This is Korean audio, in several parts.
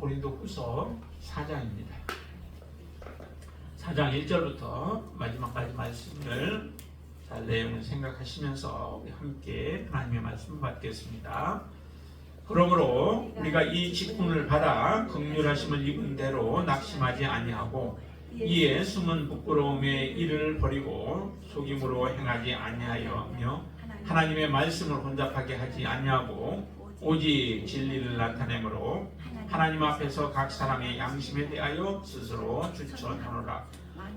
고린도후서 4장입니다. 4장 1절부터 마지막까지 말씀을 잘 내용을 생각하시면서 우리 함께 하나님의 말씀을 받겠습니다. 그러므로 우리가 이 직분을 받아 긍휼하심을 입은 대로 낙심하지 아니하고 이에 숨은 부끄러움의 일을 버리고 속임으로 행하지 아니하여며 하나님의 말씀을 혼잡하게 하지 아니하고 오직 진리를 나타내므로 하나님 앞에서 각 사람의 양심에 대하여 스스로 추천하노라.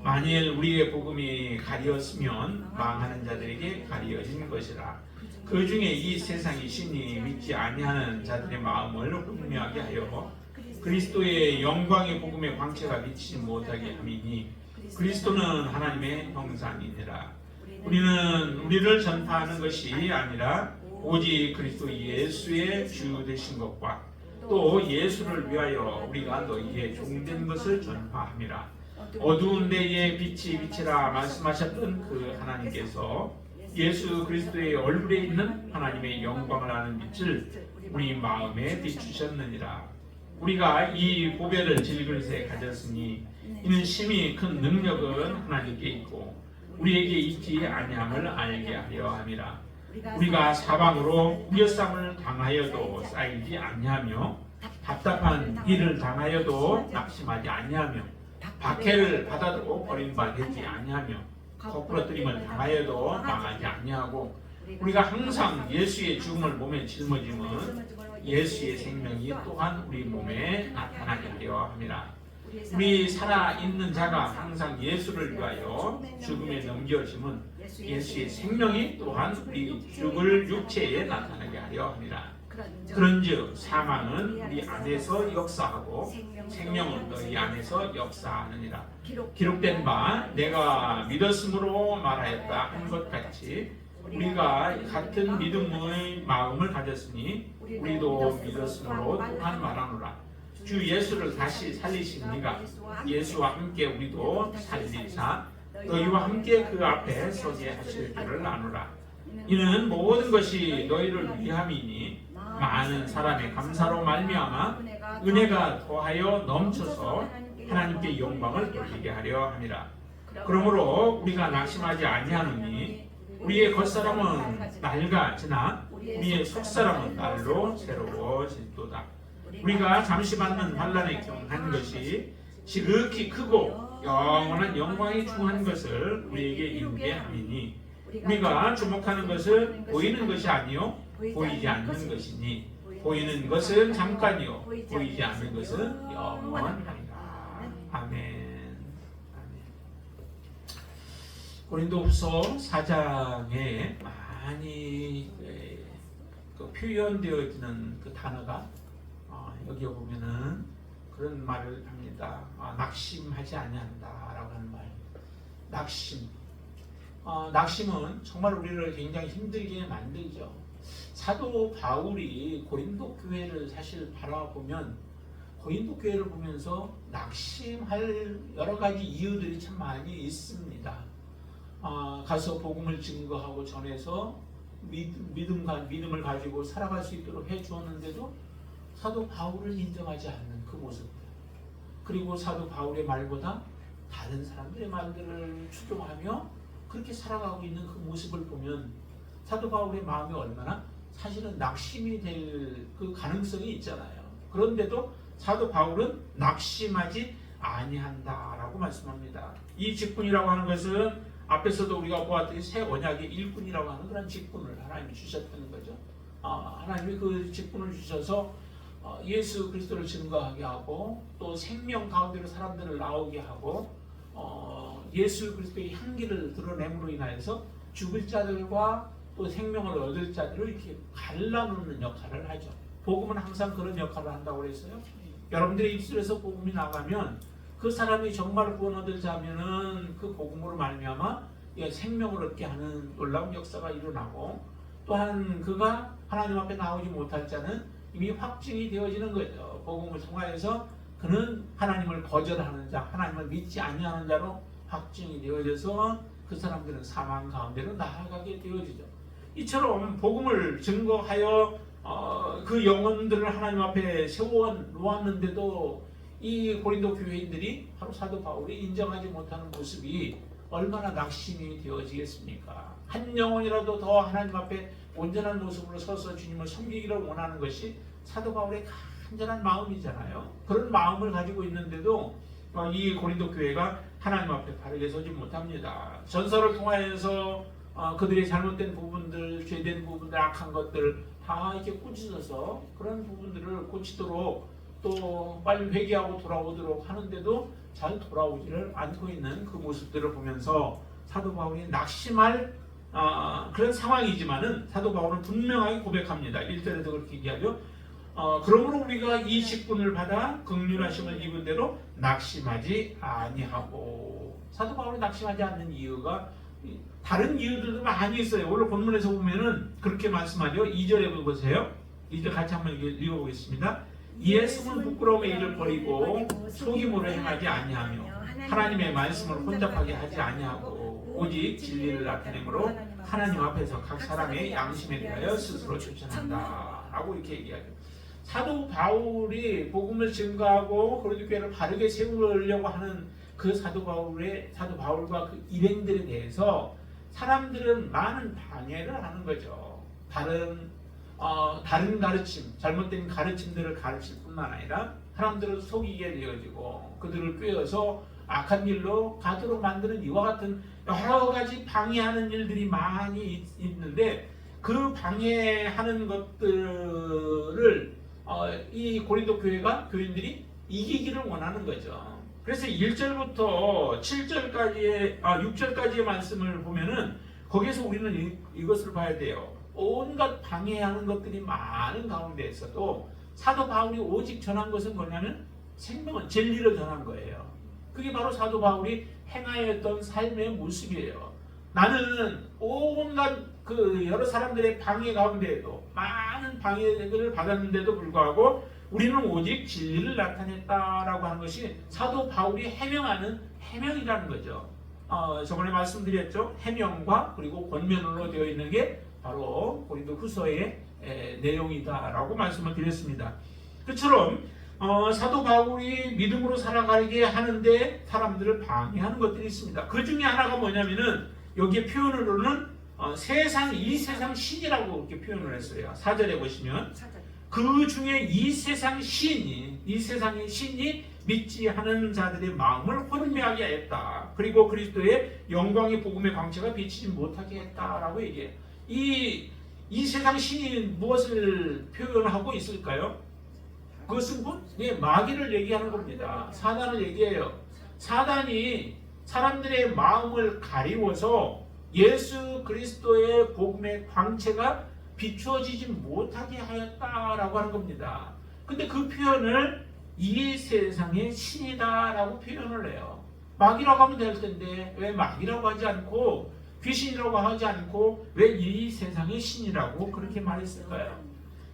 만일 우리의 복음이 가리었으면 망하는 자들에게 가리어진 것이라. 그 중에 이 세상이 신이 믿지 아니하는 자들의 마음을 혼미하게 하여 그리스도의 영광의 복음의 광채가 비치지 못하게 함이니 그리스도는 하나님의 형상이니라. 우리는 우리를 전파하는 것이 아니라 오직 그리스도 예수의 주 되신 것과 또 예수를 위하여 우리가 너희의 종된 것을 전파함이라. 어두운 데에 빛이 비치라 말씀하셨던 그 하나님께서 예수 그리스도의 얼굴에 있는 하나님의 영광을 아는 빛을 우리 마음에 비추셨느니라. 우리가 이 보배를 질그릇에 가졌으니 이는 심히 큰 능력은 하나님께 있고 우리에게 있지 아니함을 알게 하려 함이라. 우리가 사방으로 우겨쌈을 당하여도 쌓이지 아니하며 답답한 일을 당하여도 낙심하지 아니하며 박해를 받아도 버림받지 아니하며 거꾸러뜨림을 당하여도 망하지 아니하고 우리가 항상 예수의 죽음을 몸에 짊어짐은 예수의 생명이 또한 우리 몸에 나타나게 하려 함이라. 우리 살아있는 자가 항상 예수를 위하여 죽음에 넘겨짐은 예수의 생명이 또한 우리 죽을 육체에 나타나게 하려 함이라. 그런즉 사망은 우리 안에서 역사하고 생명은 너희 안에서 역사하느니라. 기록된 바 내가 믿었으므로 말하였다 한 것 같이 우리가 같은 믿음의 마음을 가졌으니 우리도 믿었으므로 또한 말하노라. 주 예수를 다시 살리신 이가 예수와 함께 우리도 살리사 너희와 함께 그 앞에 서게 하실 줄을 아노라. 이는 모든 것이 너희를 위함이니 많은 사람의 감사로 말미암아 은혜가 더하여 넘쳐서 하나님께 영광을 돌리게 하려 함이라. 그러므로 우리가 낙심하지 아니하노니 우리의 겉사람은 날과 지나 우리의 속사람은 날로 새로워질도다. 우리가 잠시 받는 환난에 경한 것이 지극히 크고 영원한 영광이 중한 것을 우리에게 이루게 함이니 우리가 주목하는 것은 보이는 것이 아니요 보이지 않는 것이니 보이는 것은 잠깐이요 보이지 않는 것은 영원하리라. 아멘. 고린도후서 4장에 많이 표현되어지는 그 단어가 여기 보면은 그런 말을 합니다. 낙심하지 아니한다라고 하는 말. 낙심. 낙심은 정말 우리를 굉장히 힘들게 만들죠. 사도 바울이 고린도 교회를 사실 바라보면 고린도 교회를 보면서 낙심할 여러 가지 이유들이 참 많이 있습니다. 가서 복음을 증거하고 전해서 믿음을 가지고 살아갈 수 있도록 해주었는데도 사도 바울을 인정하지 않는 그 모습, 그리고 사도 바울의 말보다 다른 사람들의 말들을 추종하며 그렇게 살아가고 있는 그 모습을 보면 사도 바울의 마음이 얼마나 사실은 낙심이 될 그 가능성이 있잖아요. 그런데도 사도 바울은 낙심하지 아니한다라고 말씀합니다. 이 직분이라고 하는 것은 앞에서도 우리가 보았듯이 새 언약의 일꾼이라고 하는 그런 직분을 하나님이 주셨다는 거죠. 하나님이 그 직분을 주셔서 예수 그리스도를 증거하게 하고 또 생명 가운데로 사람들을 나오게 하고 예수 그리스도의 향기를 드러냄으로 인하여서 죽을 자들과 또 생명을 얻을 자들을 이렇게 갈라놓는 역할을 하죠. 복음은 항상 그런 역할을 한다고 그랬어요. 여러분들의 입술에서 복음이 나가면 그 사람이 정말 구원 얻을 자면은 그 복음으로 말미암아 생명을 얻게 하는 놀라운 역사가 일어나고, 또한 그가 하나님 앞에 나오지 못할 자는 이미 확증이 되어지는 거죠. 복음을 통하여서 그는 하나님을 거절하는 자, 하나님을 믿지 아니하는 자로 확증이 되어져서 그 사람들은 사망 가운데로 나아가게 되어지죠. 이처럼 복음을 증거하여 그 영혼들을 하나님 앞에 세워 놓았는데도 이 고린도 교회인들이 바로 사도 바울이 인정하지 못하는 모습이 얼마나 낙심이 되어지겠습니까? 한 영혼이라도 더 하나님 앞에 온전한 모습으로 서서 주님을 섬기기를 원하는 것이 사도 바울의 간절한 마음이잖아요. 그런 마음을 가지고 있는데도 이 고린도 교회가 하나님 앞에 바르게 서지 못합니다. 전설을 통하여서 그들의 잘못된 부분들, 죄된 부분들, 악한 것들 다 이렇게 꾸짖어서 그런 부분들을 고치도록 또 빨리 회개하고 돌아오도록 하는데도 잘 돌아오지를 않고 있는 그 모습들을 보면서 사도 바울이 낙심할 그런 상황이지만은 사도 바울은 분명하게 고백합니다. 1절에도 그렇게 얘기하죠. 그러므로 우리가 이 직분을 받아 긍휼하심을 입은 대로 낙심하지 아니하고. 사도 바울이 낙심하지 않는 이유가 다른 이유들도 많이 있어요. 오늘 본문에서 보면은 그렇게 말씀하죠. 2절에 보세요. 2절 같이 한번 읽어보겠습니다. 이에 숨은 부끄러움의 일을 버리고 속임으로 행하지 아니하며 하나님의 말씀을 혼잡하게 하지 아니하고 오직 진리를 나타내므로 하나님 앞에서 각 사람의 양심에 대하여 스스로 추천한다 라고 이렇게 얘기하죠. 사도 바울이 복음을 증거하고 고린도 교회를 바르게 세우려고 하는 그 사도 바울과 그 일행들에 대해서 사람들은 많은 방해를 하는 거죠. 다른 가르침, 잘못된 가르침들을 가르칠 뿐만 아니라 사람들을 속이게 되어지고 그들을 꿰어서 악한 일로 가도록 만드는 이와 같은 여러 가지 방해하는 일들이 많이 있는데 그 방해하는 것들을 이 고린도 교인들이 이기기를 원하는 거죠. 그래서 1절부터 7절까지의 6절까지의 말씀을 보면은 거기에서 우리는 이것을 봐야 돼요. 온갖 방해하는 것들이 많은 가운데에서도 사도 바울이 오직 전한 것은 뭐냐면 생명은 진리를 전한 거예요. 그게 바로 사도 바울이 행하였던 삶의 모습이에요. 나는 온갖 그 여러 사람들의 방해 가운데에도 많은 방해를 받았는데도 불구하고 우리는 오직 진리를 나타냈다라고 하는 것이 사도 바울이 해명하는 해명이라는 거죠. 저번에 말씀드렸죠. 해명과 그리고 권면으로 되어 있는 게 바로 고린도 후서의 내용이다라고 말씀을 드렸습니다. 그처럼 사도 바울이 믿음으로 살아가게 하는데 사람들을 방해하는 것들이 있습니다. 그 중에 하나가 뭐냐면은 여기에 표현으로는 이 세상 신이라고 이렇게 표현을 했어요. 4절에 보시면 그 중에 이 세상의 신이 믿지 않은 자들의 마음을 혼미하게 했다. 그리고 그리스도의 영광의 복음의 광채가 비치지 못하게 했다라고 얘기해요. 이 세상 신이 무엇을 표현하고 있을까요? 그것은 마귀를 얘기하는 겁니다. 사단을 얘기해요. 사단이 사람들의 마음을 가리워서 예수 그리스도의 복음의 광채가 비추어지지 못하게 하였다라고 하는 겁니다. 근데 그 표현을 이 세상의 신이다라고 표현을 해요. 마귀라고 하면 될 텐데 왜 마귀라고 하지 않고 귀신이라고 하지 않고 왜 이 세상의 신이라고 그렇게 말했을까요?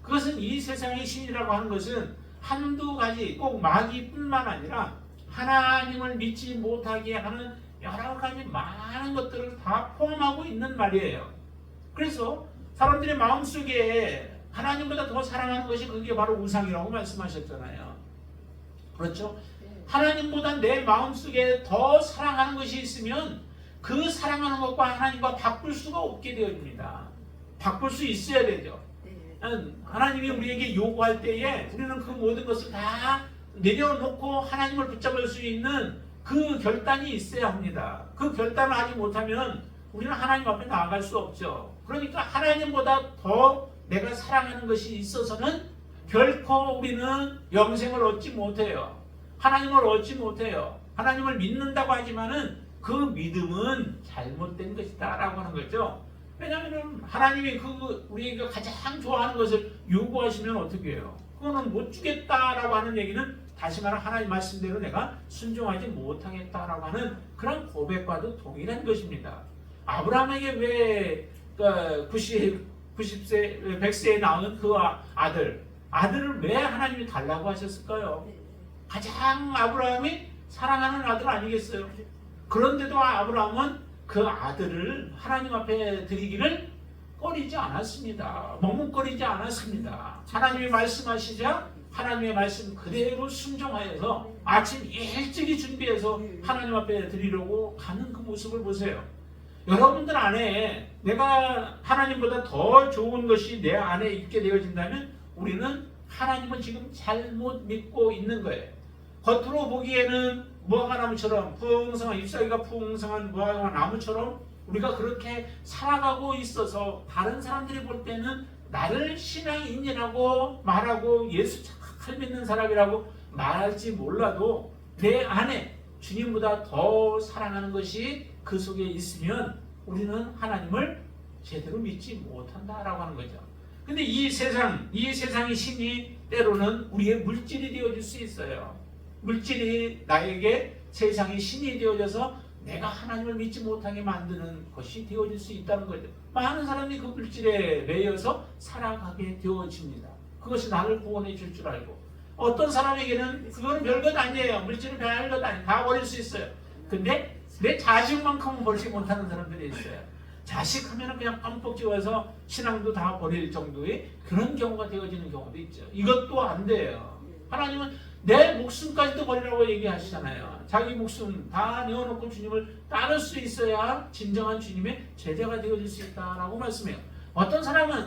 그것은 이 세상의 신이라고 하는 것은 한두 가지 꼭 마귀뿐만 아니라 하나님을 믿지 못하게 하는 여러 가지 많은 것들을 다 포함하고 있는 말이에요. 그래서 사람들의 마음속에 하나님보다 더 사랑하는 것이 그게 바로 우상이라고 말씀하셨잖아요. 그렇죠? 하나님보다 내 마음속에 더 사랑하는 것이 있으면 그 사랑하는 것과 하나님과 바꿀 수가 없게 되어집니다. 바꿀 수 있어야 되죠. 하나님이 우리에게 요구할 때에 우리는 그 모든 것을 다 내려놓고 하나님을 붙잡을 수 있는 그 결단이 있어야 합니다. 그 결단을 하지 못하면 우리는 하나님 앞에 나아갈 수 없죠. 그러니까 하나님보다 더 내가 사랑하는 것이 있어서는 결코 우리는 영생을 얻지 못해요. 하나님을 얻지 못해요. 하나님을 믿는다고 하지만은 그 믿음은 잘못된 것이다 라고 하는 거죠. 왜냐하면 하나님이 우리가 가장 좋아하는 것을 요구하시면 어떻게 해요? 그거는 못 주겠다라고 하는 얘기는 다시 말해 하나님 말씀대로 내가 순종하지 못하겠다라고 하는 그런 고백과도 동일한 것입니다. 아브라함에게 왜 90세, 100세에 낳은 그 아들을 왜 하나님이 달라고 하셨을까요? 가장 아브라함이 사랑하는 아들 아니겠어요? 그런데도 아브라함은 그 아들을 하나님 앞에 드리기를 꺼리지 않았습니다. 머뭇거리지 않았습니다. 하나님이 말씀하시자 하나님의 말씀 그대로 순종하여서 아침 일찍이 준비해서 하나님 앞에 드리려고 가는 그 모습을 보세요. 여러분들 안에 내가 하나님보다 더 좋은 것이 내 안에 있게 되어진다면 우리는 하나님을 지금 잘못 믿고 있는 거예요. 겉으로 보기에는 무화과나무처럼 풍성한 잎사귀가 풍성한 무화과나무처럼 우리가 그렇게 살아가고 있어서 다른 사람들이 볼 때는 나를 신앙인이라고 말하고 예수 잘 믿는 사람이라고 말할지 몰라도 내 안에 주님보다 더 사랑하는 것이 그 속에 있으면 우리는 하나님을 제대로 믿지 못한다라고 하는 거죠. 근데 이 세상의 신이 때로는 우리의 물질이 되어줄 수 있어요. 물질이 나에게 세상의 신이 되어져서 내가 하나님을 믿지 못하게 만드는 것이 되어질 수 있다는 거죠. 많은 사람이 그 물질에 매여서 살아가게 되어집니다. 그것이 나를 구원해 줄 줄 알고 어떤 사람에게는 그건 별것 아니에요. 물질은 별것 아니에요. 다 버릴 수 있어요. 근데 내 자식만큼은 버리지 못하는 사람들이 있어요. 자식 하면은 그냥 껌뻑 지워서 신앙도 다 버릴 정도의 그런 경우가 되어지는 경우도 있죠. 이것도 안 돼요. 하나님은 내 목숨까지도 버리라고 얘기하시잖아요. 자기 목숨 다 내어놓고 주님을 따를 수 있어야 진정한 주님의 제자가 되어질 수 있다라고 말씀해요. 어떤 사람은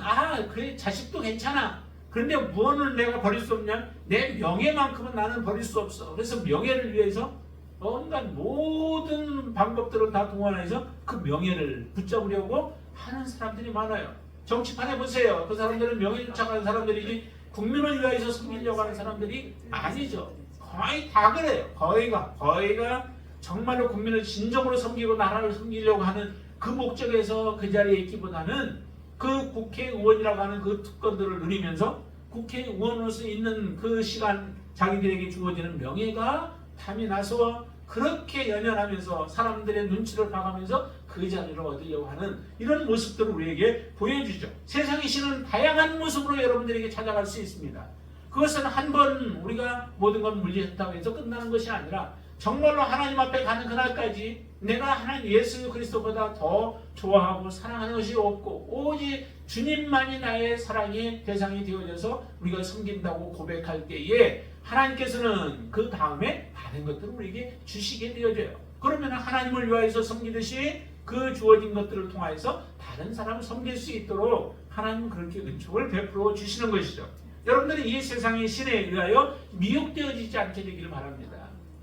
그래 자식도 괜찮아. 그런데 무엇을 내가 버릴 수 없냐? 내 명예만큼은 나는 버릴 수 없어. 그래서 명예를 위해서 온갖 모든 방법들을 다 동원해서 그 명예를 붙잡으려고 하는 사람들이 많아요. 정치판에 보세요. 그 사람들은 명예 쫓아가는 사람들이지 국민을 위해서 섬기려고 하는 사람들이 아니죠. 거의 다 그래요. 거의가 정말로 국민을 진정으로 섬기고 나라를 섬기려고 하는 그 목적에서 그 자리에 있기보다는 그 국회의원이라고 하는 그 특권들을 누리면서 국회의원으로서 있는 그 시간 자기들에게 주어지는 명예가 탐이 나서 그렇게 연연하면서 사람들의 눈치를 봐가면서 그 자리를 얻으려고 하는 이런 모습들을 우리에게 보여주죠. 세상의 신은 다양한 모습으로 여러분들에게 찾아갈 수 있습니다. 그것은 한번 우리가 모든 걸 물리쳤다고 해서 끝나는 것이 아니라 정말로 하나님 앞에 가는 그날까지 내가 하나님 예수 그리스도보다 더 좋아하고 사랑하는 것이 없고 오직 주님만이 나의 사랑의 대상이 되어져서 우리가 섬긴다고 고백할 때에 하나님께서는 그 다음에 다른 것들을 우리에게 주시게 되어져요. 그러면 하나님을 위하여서 섬기듯이 그 주어진 것들을 통하여서 다른 사람을 섬길 수 있도록 하나님은 그렇게 은총을 베풀어 주시는 것이죠. 여러분들은 이 세상의 신에 의하여 미혹되어지지 않게 되기를 바랍니다.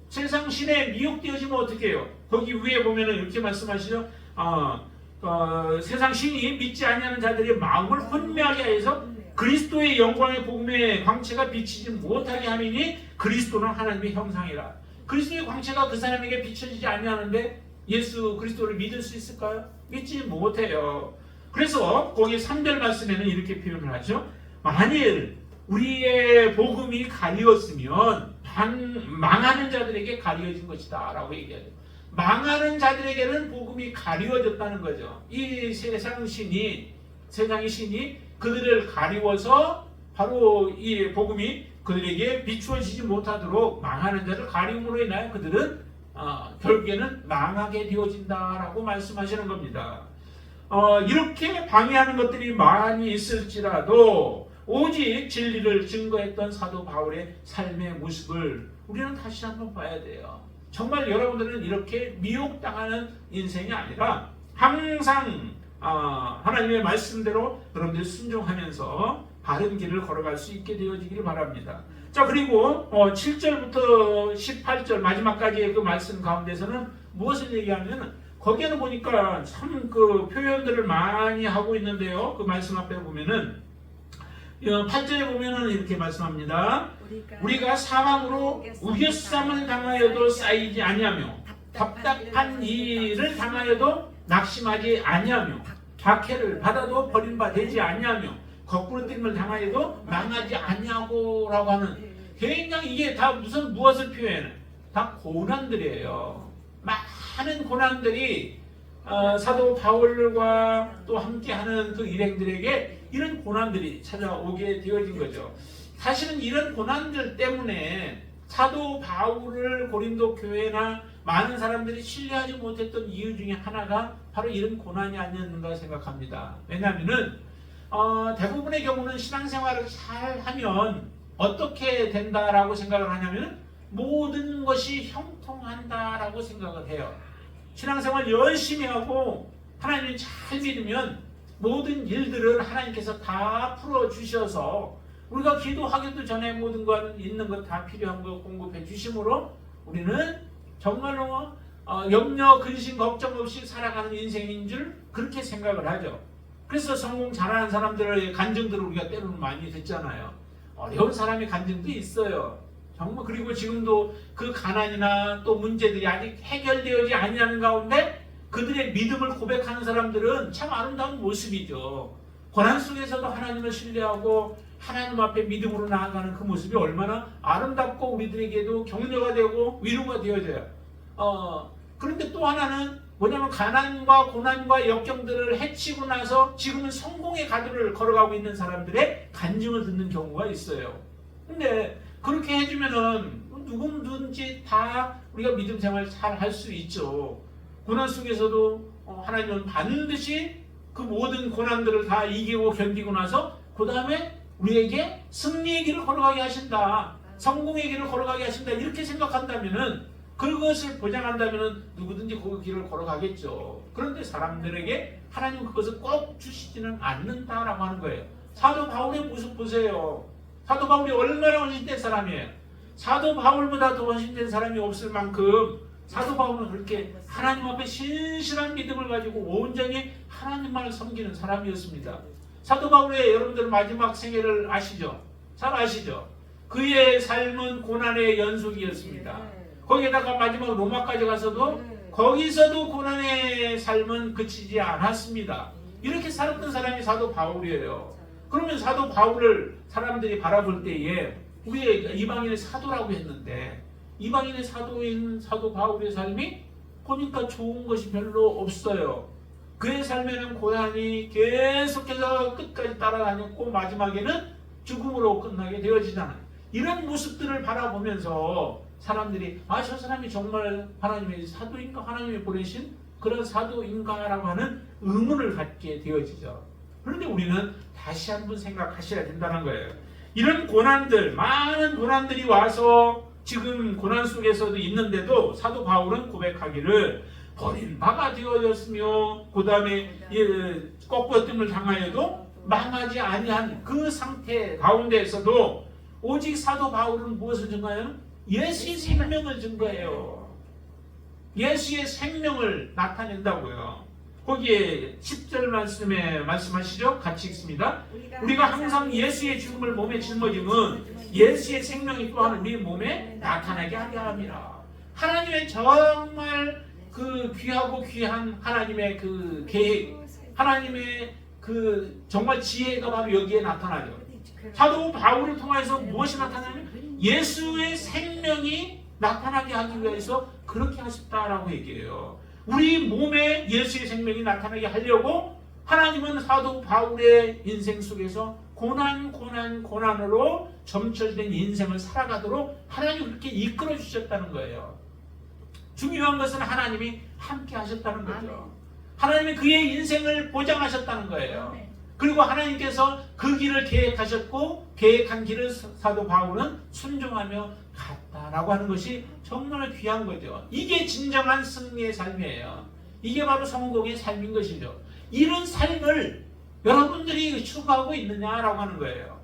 세상 신에 미혹되어지면 어떻게 해요? 거기 위에 보면 이렇게 말씀하시죠. 세상 신이 믿지 아니하는 자들의 마음을 혼미하게 해서 그리스도의 영광의 복음의 광채가 비치지 못하게 하느니 그리스도는 하나님의 형상이라. 그리스도의 광채가 그 사람에게 비춰지지 아니하는데 예수 그리스도를 믿을 수 있을까요? 믿지 못해요. 그래서 거기 3절 말씀에는 이렇게 표현을 하죠. 만일 우리의 복음이 가리웠으면 망하는 자들에게 가리워진 것이다 라고 얘기하죠. 망하는 자들에게는 복음이 가리워졌다는 거죠. 이 세상의 신이 그들을 가리워서 바로 이 복음이 그들에게 비추어지지 못하도록 망하는 자를 가리움으로 인하여 그들은 결국에는 망하게 되어진다라고 말씀하시는 겁니다. 이렇게 방해하는 것들이 많이 있을지라도 오직 진리를 증거했던 사도 바울의 삶의 모습을 우리는 다시 한번 봐야 돼요. 정말 여러분들은 이렇게 미혹당하는 인생이 아니라 항상 하나님의 말씀대로 여러분들이 순종하면서 바른 길을 걸어갈 수 있게 되어지기를 바랍니다. 자, 그리고 7절부터 18절 마지막까지의 그 말씀 가운데서는 무엇을 얘기하면 거기에는 보니까 참 그 표현들을 많이 하고 있는데요. 그 말씀 앞에 보면은 8절에 보면은 이렇게 말씀합니다. 우리가 사망으로 우겨쌈을 당하여도 쌓이지 아니하며 답답한 일을 당하여도 낙심하지 아니하며 박해를 받아도 버림바 되지 아니하며 거꾸로 뛸을 당하여도 망하지 아니하고라고 하는 굉장히 이게 다 무엇을 표현해? 다 고난들이에요. 많은 고난들이 사도 바울과 또 함께하는 그 일행들에게 이런 고난들이 찾아오게 되어진 거죠. 사실은 이런 고난들 때문에 사도 바울을 고린도 교회나 많은 사람들이 신뢰하지 못했던 이유 중에 하나가 바로 이런 고난이 아니었는가 생각합니다. 왜냐하면은 대부분의 경우는 신앙생활을 잘 하면 어떻게 된다라고 생각을 하냐면 모든 것이 형통한다라고 생각을 해요. 신앙생활 열심히 하고 하나님을 잘 믿으면 모든 일들을 하나님께서 다 풀어주셔서 우리가 기도하기도 전에 모든 것 있는 것 다 필요한 것 공급해 주심으로 우리는 정말로 염려, 근심, 걱정 없이 살아가는 인생인 줄 그렇게 생각을 하죠. 그래서 성공 잘하는 사람들의 간증들을 우리가 때로는 많이 듣잖아요. 어려운 사람의 간증도 있어요. 정말. 그리고 지금도 그 가난이나 또 문제들이 아직 해결되어지지 아니하는 가운데 그들의 믿음을 고백하는 사람들은 참 아름다운 모습이죠. 고난 속에서도 하나님을 신뢰하고 하나님 앞에 믿음으로 나아가는 그 모습이 얼마나 아름답고 우리들에게도 격려가 되고 위로가 되어져요. 그런데 또 하나는 뭐냐면 가난과 고난과 역경들을 헤치고 나서 지금은 성공의 가도를 걸어가고 있는 사람들의 간증을 듣는 경우가 있어요. 근데 그렇게 해주면은 누구든지 다 우리가 믿음 생활 잘 할 수 있죠. 고난 속에서도 하나님은 반드시 그 모든 고난들을 다 이기고 견디고 나서 그 다음에 우리에게 승리의 길을 걸어가게 하신다. 성공의 길을 걸어가게 하신다. 이렇게 생각한다면은 그것을 보장한다면은 누구든지 그 길을 걸어가겠죠. 그런데 사람들에게 하나님 그것을 꼭 주시지는 않는다라고 하는 거예요. 사도 바울의 모습 보세요. 사도 바울이 얼마나 헌신된 사람이에요. 사도 바울보다 더 헌신된 사람이 없을 만큼 사도 바울은 그렇게 하나님 앞에 신실한 믿음을 가지고 온전히 하나님만을 섬기는 사람이었습니다. 사도 바울의 여러분들 마지막 생애를 아시죠? 잘 아시죠? 그의 삶은 고난의 연속이었습니다. 거기에다가 마지막 로마까지 가서도 거기서도 고난의 삶은 그치지 않았습니다. 이렇게 살았던 사람이 사도 바울이에요. 그러면 사도 바울을 사람들이 바라볼 때에 우리의 이방인의 사도라고 했는데 이방인의 사도인 사도 바울의 삶이 보니까 좋은 것이 별로 없어요. 그의 삶에는 고난이 계속해서 끝까지 따라다녔고 마지막에는 죽음으로 끝나게 되어지잖아요. 이런 모습들을 바라보면서 사람들이 저 사람이 정말 하나님의 사도인가? 하나님이 보내신 그런 사도인가라고 하는 의문을 갖게 되어지죠. 그런데 우리는 다시 한번 생각하셔야 된다는 거예요. 이런 고난들, 많은 고난들이 와서 지금 고난 속에서도 있는데도 사도 바울은 고백하기를 버린 바가 되어졌으며 그 다음에 꺾어뜸을 당하여도 망하지 아니한 그 상태 가운데에서도 오직 사도 바울은 무엇을 증거해요? 예수의 생명을 증거해요. 예수의 생명을 나타낸다고요. 거기에 10절 말씀에 말씀하시죠? 같이 읽습니다. 우리가 항상 예수의 죽음을 몸에 짊어짐은 예수의 생명이 또한 우리 몸에 나타나게 하게 합니다. 하나님의 정말 그 귀하고 귀한 하나님의 그 계획, 하나님의 그 정말 지혜가 바로 여기에 나타나죠. 사도 바울을 통해서 무엇이 나타나냐면 예수의 생명이 나타나게 하기 위해서 그렇게 하셨다라고 얘기해요. 우리 몸에 예수의 생명이 나타나게 하려고 하나님은 사도 바울의 인생 속에서 고난으로 점철된 인생을 살아가도록 하나님이 그렇게 이끌어 주셨다는 거예요. 중요한 것은 하나님이 함께 하셨다는 거죠. 하나님이 그의 인생을 보장하셨다는 거예요. 그리고 하나님께서 그 길을 계획하셨고 계획한 길을 사도 바울은 순종하며 갔다라고 하는 것이 정말 귀한 거죠. 이게 진정한 승리의 삶이에요. 이게 바로 성공의 삶인 것이죠. 이런 삶을 여러분들이 추구하고 있느냐라고 하는 거예요.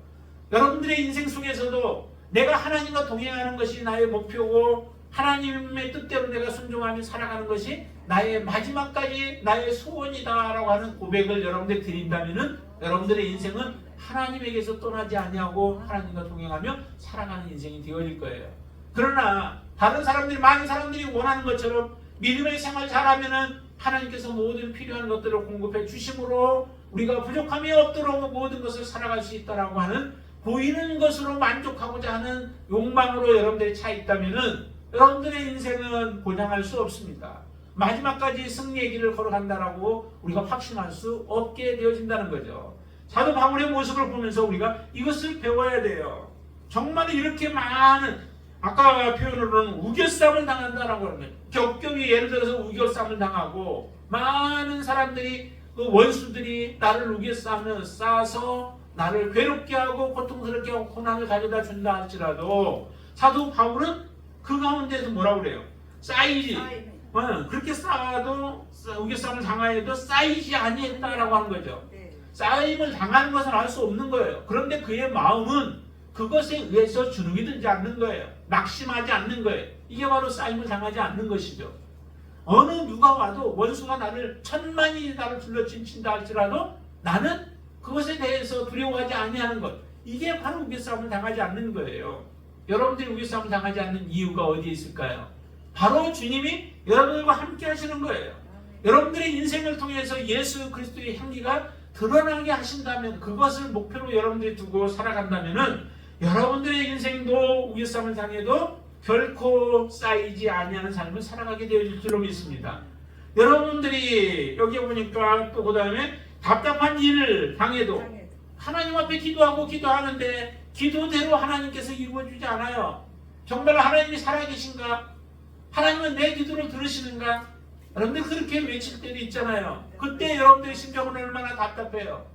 여러분들의 인생 속에서도 내가 하나님과 동행하는 것이 나의 목표고 하나님의 뜻대로 내가 순종하며 살아가는 것이 나의 마지막까지 나의 소원이다라고 하는 고백을 여러분들 드린다면은 여러분들의 인생은 하나님에게서 떠나지 아니하고 하나님과 동행하며 살아가는 인생이 되어질 거예요. 그러나 다른 사람들이 많은 사람들이 원하는 것처럼 믿음의 생활 잘하면은 하나님께서 모든 필요한 것들을 공급해 주심으로 우리가 부족함이 없도록 모든 것을 살아갈 수 있다라고 하는 보이는 것으로 만족하고자 하는 욕망으로 여러분들이 차 있다면은 여러분들의 인생은 보장할 수 없습니다. 마지막까지 승리의 길을 걸어간다라고 우리가 확신할 수 없게 되어진다는 거죠. 사도 바울의 모습을 보면서 우리가 이것을 배워야 돼요. 정말 이렇게 많은 아까 표현으로는 우겨쌈을 당한다라고 하는 거예요. 격격이 예를 들어서 우겨쌈을 당하고 많은 사람들이 그 원수들이 나를 우겨쌈을 싸서 나를 괴롭게 하고 고통스럽게 하고 고난을 가져다 준다 할지라도 사도 바울은 그 가운데서 뭐라고 그래요? 쌓이지. 그렇게 쌓아도 우겨쌈을 당하여도 쌓이지 아니했다라고 하는 거죠. 쌓임을 당하는 것은 알 수 없는 거예요. 그런데 그의 마음은 그것에 의해서 주눅이 들지 않는 거예요. 낙심하지 않는 거예요. 이게 바로 쌓임을 당하지 않는 것이죠. 어느 누가 와도 원수가 나를 천만이 나를 둘러친다 할지라도 나는 그것에 대해서 두려워하지 아니하는 것. 이게 바로 우겨싸움을 당하지 않는 거예요. 여러분들이 우겨싸움을 당하지 않는 이유가 어디에 있을까요? 바로 주님이 여러분들과 함께 하시는 거예요. 여러분들의 인생을 통해서 예수 그리스도의 향기가 드러나게 하신다면, 그것을 목표로 여러분들이 두고 살아간다면은 여러분들의 인생도 우겨쌈을 당해도 결코 쌓이지 아니하는 삶을 살아가게 되어질 줄로 믿습니다. 여러분들이 여기 보니까 또 그 다음에 답답한 일을 당해도 하나님 앞에 기도하는데 기도대로 하나님께서 이루어주지 않아요. 정말 하나님이 살아계신가? 하나님은 내 기도를 들으시는가? 여러분들 그렇게 외칠 때도 있잖아요. 그때 여러분들의 심정은 얼마나 답답해요.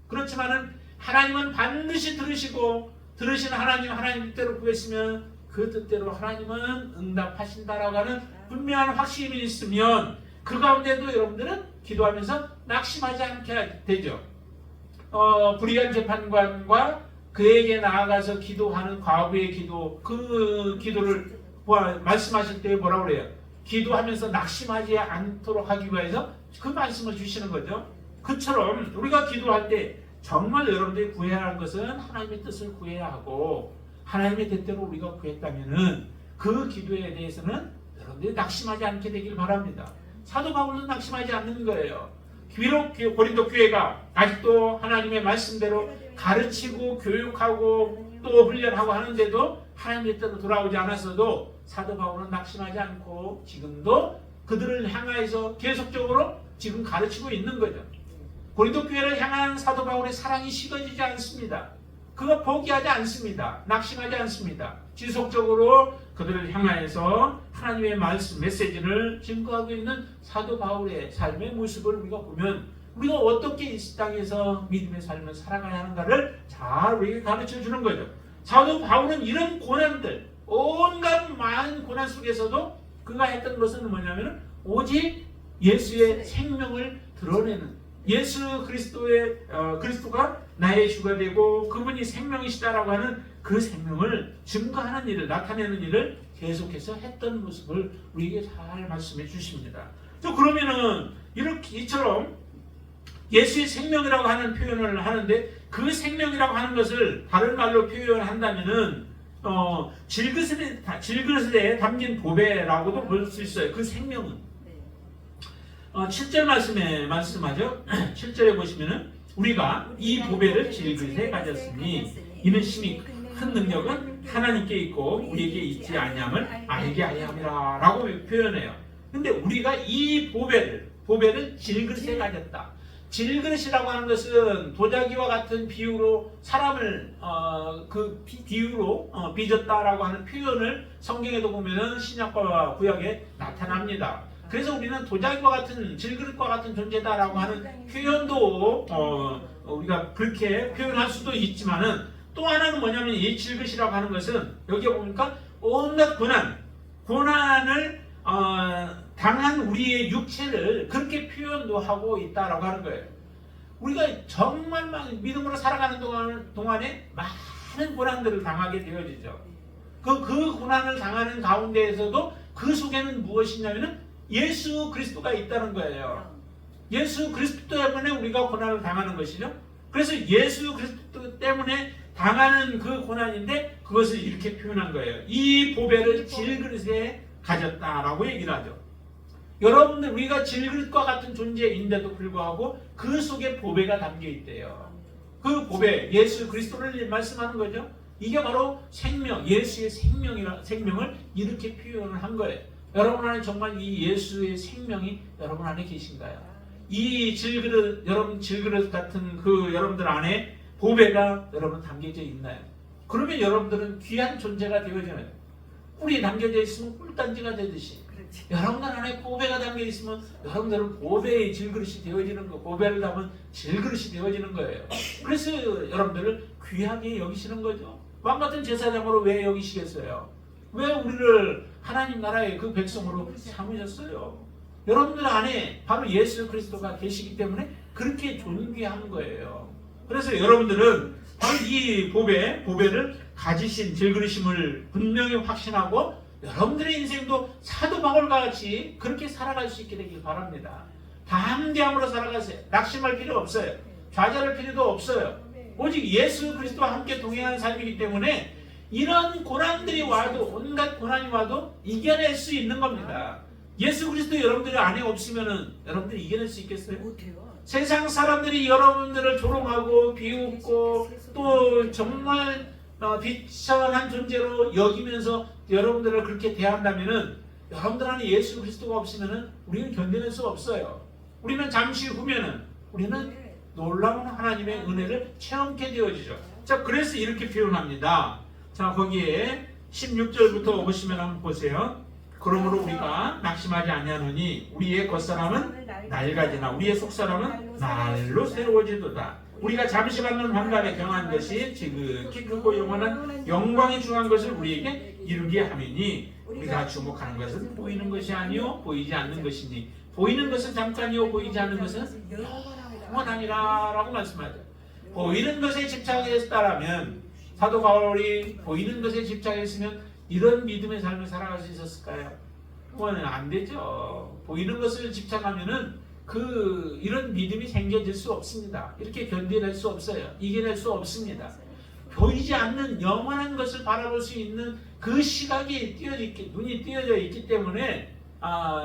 그렇지만은 하나님은 반드시 들으시고, 들으신 하나님 뜻대로 구했으면 그 뜻대로 하나님은 응답하신다라고 하는 분명한 확신이 있으면 그 가운데도 여러분들은 기도하면서 낙심하지 않게 되죠. 불의한 재판관과 그에게 나아가서 기도하는 과부의 기도, 그 기도를 말씀하실 때 뭐라고 그래요? 기도하면서 낙심하지 않도록 하기 위해서 그 말씀을 주시는 거죠. 그처럼 우리가 기도할 때 정말 여러분들이 구해야 할 것은 하나님의 뜻을 구해야 하고, 하나님의 뜻대로 우리가 구했다면은 그 기도에 대해서는 여러분들이 낙심하지 않게 되길 바랍니다. 사도 바울은 낙심하지 않는 거예요. 비록 고린도 교회가 아직도 하나님의 말씀대로 가르치고 교육하고 또 훈련하고 하는데도 하나님의 뜻으로 돌아오지 않았어도 사도 바울은 낙심하지 않고 지금도 그들을 향하여서 계속적으로 지금 가르치고 있는 거죠. 고린도 교회를 향한 사도 바울의 사랑이 식어지지 않습니다. 그가 포기하지 않습니다. 낙심하지 않습니다. 지속적으로 그들을 향하여서 하나님의 말씀, 메시지를 증거하고 있는 사도 바울의 삶의 모습을 우리가 보면 우리가 어떻게 이 땅에서 믿음의 삶을 살아가야 하는가를 잘 우리에게 가르쳐 주는 거죠. 사도 바울은 이런 고난들, 온갖 많은 고난 속에서도 그가 했던 것은 뭐냐면 오직 예수의 생명을 드러내는, 예수 그리스도가 나의 주가 되고 그분이 생명이시다라고 하는 그 생명을 증거하는 일을, 나타내는 일을 계속해서 했던 모습을 우리에게 잘 말씀해 주십니다. 또 그러면은 이처럼 예수의 생명이라고 하는 표현을 하는데, 그 생명이라고 하는 것을 다른 말로 표현한다면은 질그릇에 담긴 보배라고도 볼 수 있어요. 그 생명은 7절 말씀에 말씀하죠. 7절에 보시면은 우리가 이 보배를 질그릇에 가졌으니 이는 심히 큰 능력은 하나님께 있고 우리에게 있지 아니함을 알게 하려 함이라 라고 표현해요. 근데 우리가 이 보배를 질그릇에 가졌다. 질그릇이라고 하는 것은 도자기와 같은 비유로 사람을 그 비유로 빚었다라고 하는 표현을 성경에도 보면은 신약과 구약에 나타납니다. 그래서 우리는 도자기와 같은 질그릇과 같은 존재다라고 하는 표현도 우리가 그렇게 표현할 수도 있지만은, 또 하나는 뭐냐면 이 질그릇이라고 하는 것은 여기에 보니까 온갖 고난을 당한 우리의 육체를 그렇게 표현도 하고 있다라고 하는 거예요. 우리가 정말 믿음으로 살아가는 동안에 많은 고난들을 당하게 되어지죠. 그 고난을 당하는 가운데에서도 그 속에는 무엇이냐면은 예수 그리스도가 있다는 거예요. 예수 그리스도 때문에 우리가 고난을 당하는 것이죠. 그래서 예수 그리스도 때문에 당하는 그 고난인데 그것을 이렇게 표현한 거예요. 이 보배를 질그릇에 가졌다라고 얘기를 하죠. 여러분들, 우리가 질그릇과 같은 존재인데도 불구하고 그 속에 보배가 담겨 있대요. 그 보배, 예수 그리스도를 말씀하는 거죠. 이게 바로 생명, 예수의 생명을 이렇게 표현을 한 거예요. 여러분 안에 정말 이 예수의 생명이 여러분 안에 계신가요? 이 질그릇, 여러분 질그릇 같은 그 여러분들 안에 보배가 여러분 담겨져 있나요? 그러면 여러분들은 귀한 존재가 되어져요. 꿀이 담겨져 있으면 꿀단지가 되듯이 여러분들 안에 보배가 담겨 있으면 여러분들은 보배의 질그릇이 되어지는 거, 보배를 담은 질그릇이 되어지는 거예요. 그래서 여러분들을 귀하게 여기시는 거죠. 왕 같은 제사장으로 왜 여기시겠어요? 왜 우리를 하나님 나라의 그 백성으로 삼으셨어요? 여러분들 안에 바로 예수 그리스도가 계시기 때문에 그렇게 존귀한 거예요. 그래서 여러분들은 바로 이 보배를 가지신 질그릇임을 분명히 확신하고 여러분들의 인생도 사도 바울과 같이 그렇게 살아갈 수 있게 되길 바랍니다. 담대함으로 살아가세요. 낙심할 필요 없어요. 좌절할 필요도 없어요. 오직 예수 그리스도와 함께 동행하는 삶이기 때문에 이런 고난들이 와도, 온갖 고난이 와도 이겨낼 수 있는 겁니다. 예수 그리스도 여러분들 안에 없으면 여러분들이 이겨낼 수 있겠어요? 못해요. 세상 사람들이 여러분들을 조롱하고 비웃고 또 정말 비천한 존재로 여기면서 여러분들을 그렇게 대한다면은 여러분들 안에 예수 그리스도가 없으면은 우리는 견뎌낼 수 없어요. 우리는 잠시 후면은 우리는 놀라운 하나님의 은혜를 체험케 되어지죠. 자, 그래서 이렇게 표현합니다. 자, 거기에 16절부터 보시면 한번 보세요. 그러므로 우리가 낙심하지 아니하노니 우리의 겉사람은 낡아지나 우리의 속사람은 날로 새로워지도다. 우리가 잠시 받는 환란에 경한 것이 지극히 크고 영원한 영광이 중한 것을 우리에게 이루게 하매니 우리가 주목하는 것은 보이는 것이 아니요 보이지 않는 것이니 보이는 것은 잠깐이요 보이지 않는 것은 영원하니라 라고 말씀하죠. 보이는 것에 집착했다라면 사도 바울이 보이는 것에 집착했으면 이런 믿음의 삶을 살아갈 수 있었을까요? 그거는 안 되죠. 보이는 것을 집착하면은 이런 믿음이 생겨질 수 없습니다. 이렇게 견뎌낼 수 없어요. 이겨낼 수 없습니다. 보이지 않는 영원한 것을 바라볼 수 있는 그 시각이 눈이 띄어져 있기 때문에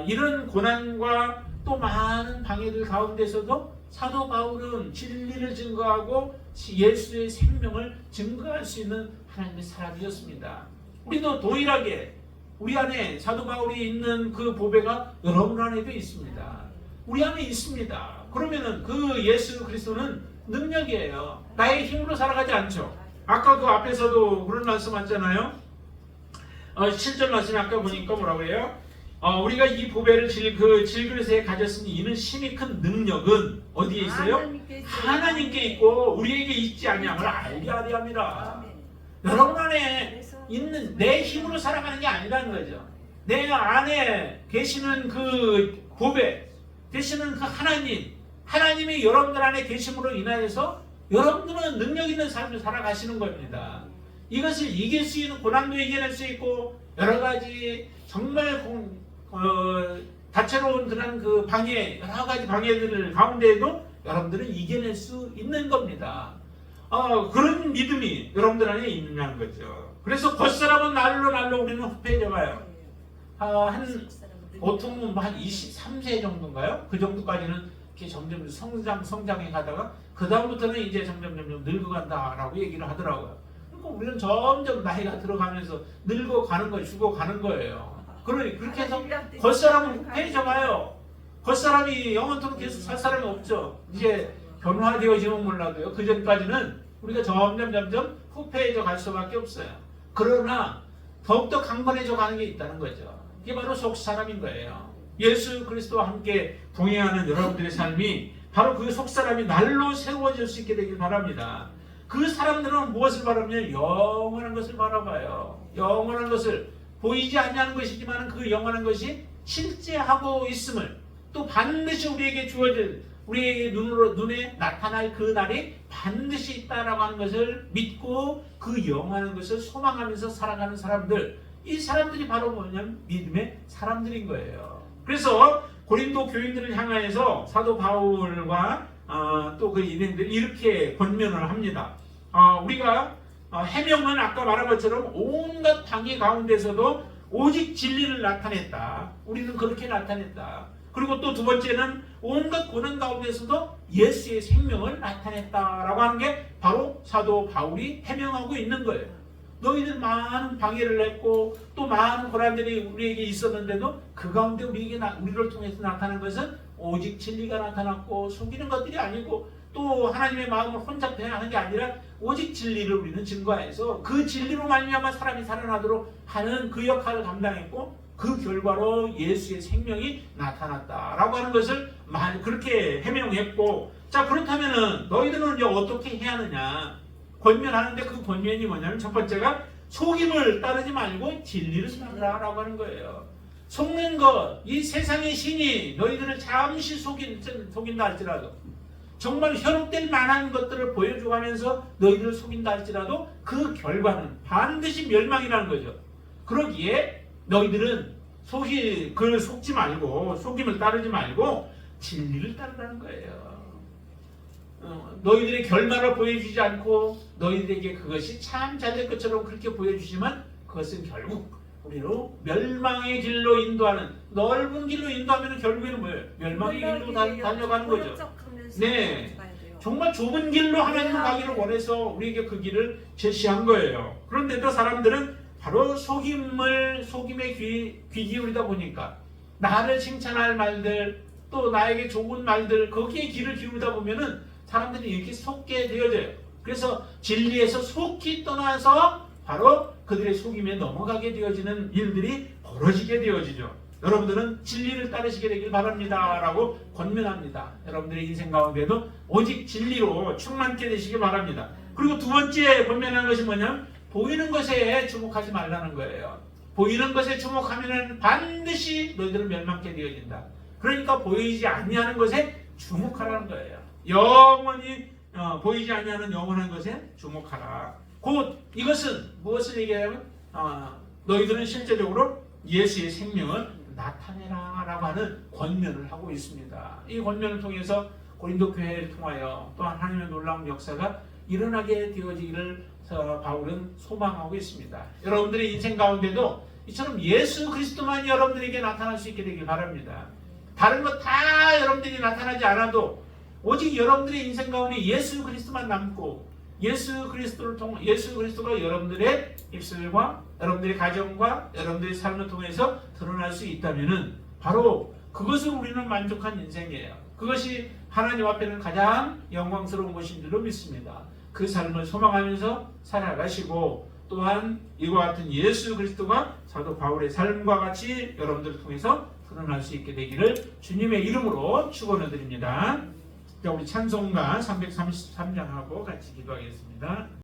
이런 고난과 또 많은 방해들 가운데서도 사도 바울은 진리를 증거하고 예수의 생명을 증거할 수 있는 하나님의 사람이었습니다. 우리도 동일하게 우리 안에 사도 바울이 있는 그 보배가 여러분 안에도 있습니다. 우리 안에 있습니다. 그러면은 그 예수 그리스도는 능력이에요. 나의 힘으로 살아가지 않죠. 아까 그 앞에서도 그런 말씀하셨잖아요. 7절 말씀에 아까 보니까 뭐라고 해요? 우리가 이 보배를 질그릇에 가졌으니 이는 심히 큰 능력은 어디에 있어요? 하나님께 있고 우리에게 있지 아니함을 알게 하려 함이라. 여러분 안에 있는 내 힘으로 살아가는 게 아니라는 거죠. 내 안에 계시는 그 보배 되시는 그 하나님이 여러분들 안에 계심으로 인하여서 여러분들은 능력 있는 삶을 살아가시는 겁니다. 이것을 이길 수 있는 고난도 이겨낼 수 있고 여러 가지 정말 다채로운 그런 그 여러 가지 방해들 가운데에도 여러분들은 이겨낼 수 있는 겁니다. 그런 믿음이 여러분들 안에 있는 거죠. 그래서 겉사람은 날로 우리는 후패해져 가요. 보통 한 23세 정도인가요? 그 정도까지는 이렇게 점점 성장해 가다가 그 다음부터는 이제 점점 늙어간다라고 얘기를 하더라고요. 그러니까 우리는 점점 나이가 들어가면서 늙어가는 거예요. 죽어가는 거예요. 그렇게 해서 겉사람은 후패해져 가요. 겉사람이 영원토록 계속 살 사람이 없죠. 이제 변화되어지면 몰라도요. 그 전까지는 우리가 점점 후패해져 갈 수밖에 없어요. 그러나 더욱더 강건해져 가는 게 있다는 거죠. 이게 바로 속사람인 거예요. 예수 그리스도와 함께 동행하는 여러분들의 삶이 바로 그 속사람이 날로 세워질 수 있게 되길 바랍니다. 그 사람들은 무엇을 바라면 영원한 것을 바라봐요. 영원한 것을 보이지 않는 것이지만 그 영원한 것이 실제하고 있음을 또 반드시 우리에게 주어질 우리에게 눈에 나타날 그 날이 반드시 있다라고 하는 것을 믿고 그 영원한 것을 소망하면서 살아가는 사람들, 이 사람들이 바로 뭐냐면 믿음의 사람들인 거예요. 그래서 고린도 교인들을 향하여서 사도 바울과 또 그 인행들이 이렇게 권면을 합니다. 우리가 해명은 아까 말한 것처럼 온갖 방해 가운데서도 오직 진리를 나타냈다. 우리는 그렇게 나타냈다. 그리고 또 두 번째는 온갖 고난 가운데서도 예수의 생명을 나타냈다라고 하는 게 바로 사도 바울이 해명하고 있는 거예요. 너희들 많은 방해를 했고 또 많은 고난들이 우리에게 있었는데도 그 가운데 우리를 통해서 나타난 것은 오직 진리가 나타났고 속이는 것들이 아니고 또 하나님의 마음을 혼자 표현하는 게 아니라 오직 진리를 우리는 증거해서 그 진리로 말미암아 사람이 살아나도록 하는 그 역할을 감당했고 그 결과로 예수의 생명이 나타났다라고 하는 것을 그렇게 해명했고, 자 그렇다면은 너희들은 이제 어떻게 해야 하느냐 권면하는데, 그 권면이 뭐냐면 첫 번째가 속임을 따르지 말고 진리를 따르라라고 하는 거예요. 속는 것, 이 세상의 신이 너희들을 잠시 속인다 할지라도, 정말 현혹될 만한 것들을 보여주면서 너희들을 속인다 할지라도 그 결과는 반드시 멸망이라는 거죠. 그러기에 너희들은 속지 말고, 속임을 따르지 말고 진리를 따르라는 거예요. 너희들의 결말을 보여주지 않고 너희들에게 그것이 참 잘될 것처럼 그렇게 보여주지만 그것은 결국 우리로 멸망의 길로 인도하는, 넓은 길로 인도하면 결국에는 뭐예요? 멸망의 길로 달려가는 거죠. 네, 정말 좁은 길로 하나님을 가기를 원해서 우리에게 그 길을 제시한 거예요. 그런데도 사람들은 바로 속임의 귀 기울이다 보니까 나를 칭찬할 말들, 또 나에게 좋은 말들, 거기에 귀를 기울이다 보면은 사람들이 이렇게 속게 되어져요. 그래서 진리에서 속히 떠나서 바로 그들의 속임에 넘어가게 되어지는 일들이 벌어지게 되어지죠. 여러분들은 진리를 따르시게 되길 바랍니다 라고 권면합니다. 여러분들의 인생 가운데도 오직 진리로 충만케 되시길 바랍니다. 그리고 두 번째 권면하는 것이 뭐냐면 보이는 것에 주목하지 말라는 거예요. 보이는 것에 주목하면 반드시 너희들은 멸망케 되어진다. 그러니까 보이지 아니하는 것에 주목하라는 거예요. 영원히 보이지 아니하는 영원한 것에 주목하라. 곧 이것은 무엇을 얘기하냐면 너희들은 실제적으로 예수의 생명을 나타내라 라고 하는 권면을 하고 있습니다. 이 권면을 통해서 고린도 교회를 통하여 또한 하나님의 놀라운 역사가 일어나게 되어지기를 바울은 소망하고 있습니다. 여러분들의 인생 가운데도 이처럼 예수 그리스도만 여러분들에게 나타날 수 있게 되길 바랍니다. 다른 것 다 여러분들이 나타나지 않아도 오직 여러분들의 인생 가운데 예수 그리스도만 남고 예수 그리스도가 여러분들의 입술과 여러분들의 가정과 여러분들의 삶을 통해서 드러날 수 있다면은 바로 그것을 우리는 만족한 인생이에요. 그것이 하나님 앞에는 가장 영광스러운 것인 줄로 믿습니다. 그 삶을 소망하면서 살아가시고 또한 이와 같은 예수 그리스도가 사도 바울의 삶과 같이 여러분들을 통해서 드러날 수 있게 되기를 주님의 이름으로 축원을 드립니다. 자, 우리 찬송가 333장하고 같이 기도하겠습니다.